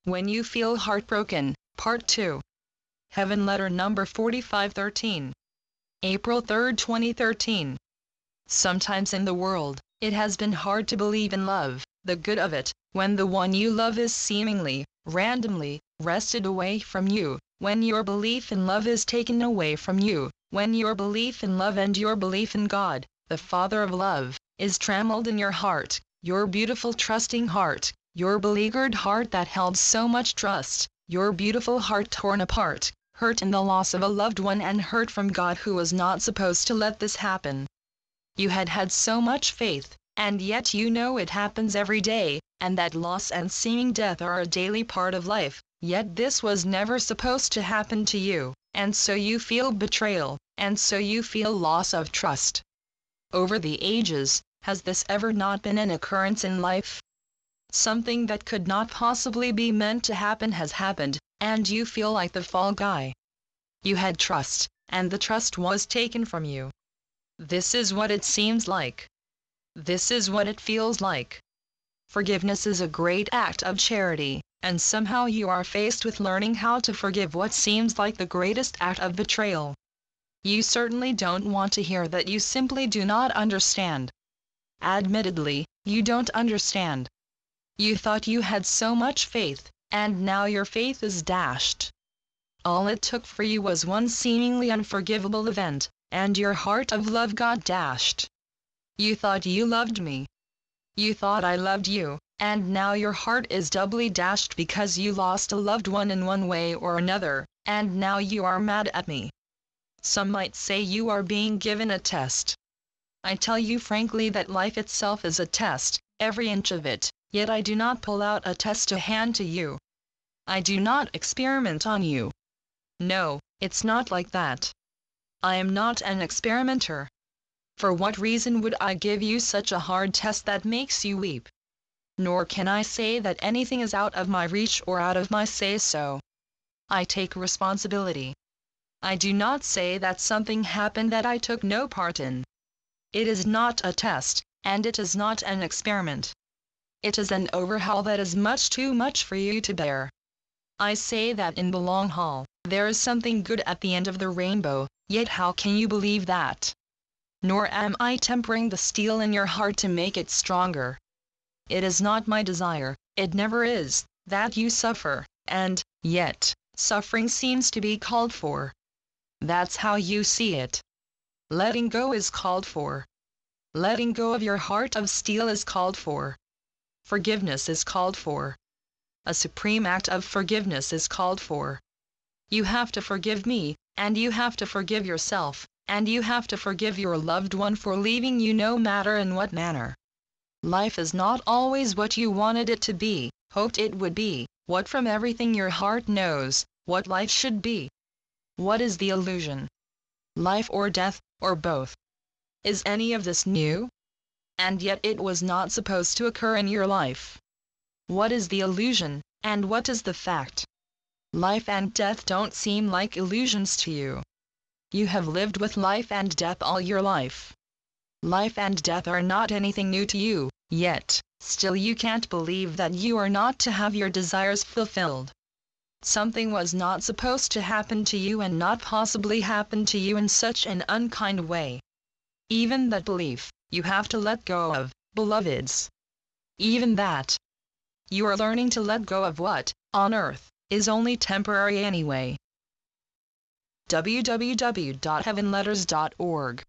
When you feel heartbroken, Part 2. Heaven Letter number 4513. April 3, 2013. Sometimes in the world, it has been hard to believe in love, the good of it, when the one you love is seemingly, randomly, wrested away from you, when your belief in love is taken away from you, when your belief in love and your belief in God, the Father of love, is trammeled in your heart, your beautiful trusting heart, your beleaguered heart that held so much trust, your beautiful heart torn apart, hurt in the loss of a loved one and hurt from God who was not supposed to let this happen. You had had so much faith, and yet you know it happens every day, and that loss and seeming death are a daily part of life, yet this was never supposed to happen to you, and so you feel betrayal, and so you feel loss of trust. Over the ages, has this ever not been an occurrence in life? Something that could not possibly be meant to happen has happened, and you feel like the fall guy. You had trust, and the trust was taken from you. This is what it seems like. This is what it feels like. Forgiveness is a great act of charity, and somehow you are faced with learning how to forgive what seems like the greatest act of betrayal. You certainly don't want to hear that you simply do not understand. Admittedly, you don't understand. You thought you had so much faith, and now your faith is dashed. All it took for you was one seemingly unforgivable event, and your heart of love got dashed. You thought you loved me. You thought I loved you, and now your heart is doubly dashed because you lost a loved one in one way or another, and now you are mad at me. Some might say you are being given a test. I tell you frankly that life itself is a test, every inch of it, yet I do not pull out a test to hand to you. I do not experiment on you. No, it's not like that. I am not an experimenter. For what reason would I give you such a hard test that makes you weep? Nor can I say that anything is out of my reach or out of my say-so. I take responsibility. I do not say that something happened that I took no part in. It is not a test, and it is not an experiment. It is an overhaul that is much too much for you to bear. I say that in the long haul, there is something good at the end of the rainbow, yet how can you believe that? Nor am I tempering the steel in your heart to make it stronger. It is not my desire, it never is, that you suffer, and, yet, suffering seems to be called for. That's how you see it. Letting go is called for. Letting go of your heart of steel is called for. Forgiveness is called for. A supreme act of forgiveness is called for. You have to forgive me, and you have to forgive yourself, and you have to forgive your loved one for leaving you no matter in what manner. Life is not always what you wanted it to be, hoped it would be, what from everything your heart knows, what life should be. What is the illusion? Life or death, or both? Is any of this new? And yet it was not supposed to occur in your life. What is the illusion, and what is the fact? Life and death don't seem like illusions to you. You have lived with life and death all your life. Life and death are not anything new to you, yet, still you can't believe that you are not to have your desires fulfilled. Something was not supposed to happen to you and not possibly happen to you in such an unkind way. Even that belief, you have to let go of, beloveds. Even that. You are learning to let go of what, on earth, is only temporary anyway. www.heavenletters.org